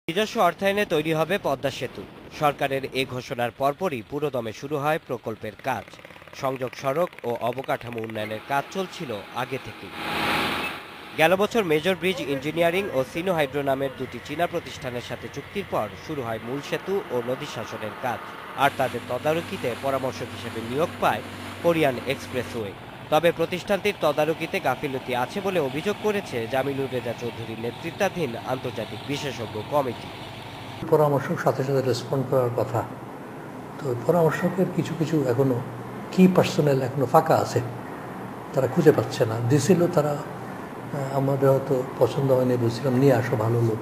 নিজস্ব অর্থায়নে তৈরি হবে পদ্মা সেতু। সরকারের এ ঘোষণার পরপরই পুরোদমে শুরু হয় প্রকল্পের কাজ। সংযোগ সড়ক ও অবকাঠামো উন্নয়নের কাজ চলছিল আগে থেকেই। গেল বছর মেজর ব্রিজ ইঞ্জিনিয়ারিং ও সিনো হাইড্রো নামের দুটি চীনা প্রতিষ্ঠানের সাথে চুক্তির পর শুরু হয় মূল সেতু ও নদী শাসনের কাজ। আর তাদের তদারকিতে পরামর্শক হিসেবে নিয়োগ পায় কোরিয়ান এক্সপ্রেসওয়ে। তবে প্রতিষ্ঠানটির তদারকিতে গাফিলতি আছে বলে অভিযোগ করেছে জামিলুর রেজা চৌধুরীর নেতৃত্বাধীন আন্তর্জাতিক বিশেষজ্ঞ কমিটি। পরামর্শক সাথে সাথে রেসপন্ড করার কথা, তো পরামর্শকের কিছু কিছু এখনো কি পার্সোনেল এখনো ফাঁকা আছে, তারা খুঁজে পাচ্ছে না। দিছিল তারা, আমাদের হয়তো পছন্দ হয়নি, বলছিলাম নিয়ে আসো ভালো লোক,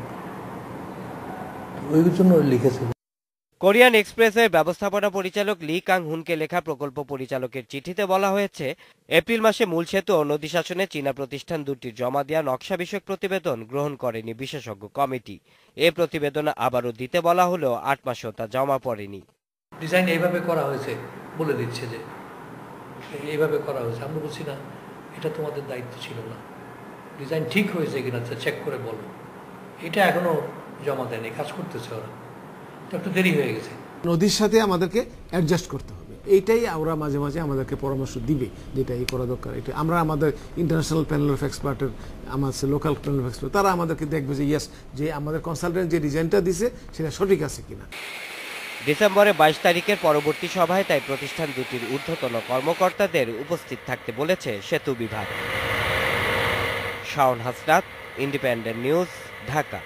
ওই জন্য লিখেছিল। কোরিয়ান এক্সপ্রেসওয়ে ব্যবস্থাপনা পরিচালক লি কাং হুনকে লেখা প্রকল্প পরিচালকের চিঠিতে বলা হয়েছে, এপ্রিল মাসে মূল সেতু ও নদী শাসনে চীনা প্রতিষ্ঠান দুটির জমা দেওয়া নকশা বিষয়ক প্রতিবেদন গ্রহণ করেনি বিশেষজ্ঞ কমিটি। এ প্রতিবেদন আবারও দিতে বলা হলেও ৮ মাসেও তা জমা পড়েনি। ডিজাইন এইভাবে করা হয়েছে বলে দিচ্ছে যে এইভাবে করা হয়েছে, আমরা বলছি না এটা তোমাদের দায়িত্ব ছিল না, ডিজাইন ঠিক হয়েছে কিনা চেক করে বলো। এটা এখনো জমা দেয়নি, কাজ করতেছে ওরা, তো একটু দেরি হয়ে গেছে। নদীর সাথে আমাদেরকে অ্যাডজাস্ট করতে হবে, এইটাই ওরা মাঝে মাঝে আমাদেরকে পরামর্শ দিবে, যেটা এই করা দরকার। এটা আমরা আমাদের ইন্টারন্যাশনাল প্যানেল অফ এক্সপার্টের, আমাদের লোকাল প্যানেল অফ এক্সপার্ট, তারা আমাদেরকে দেখবে যে ইয়েস, যে আমাদের কনসালটেন্ট যে ডিজাইনটা দিছে সেটা সঠিক আছে কিনা। ডিসেম্বরে ২২ তারিখের পরবর্তী সভায় তাই প্রতিষ্ঠান দুটির ঊর্ধ্বতন কর্মকর্তাদের উপস্থিত থাকতে বলেছে সেতু বিভাগ। Shaon Hasnat, independent news, Dhaka.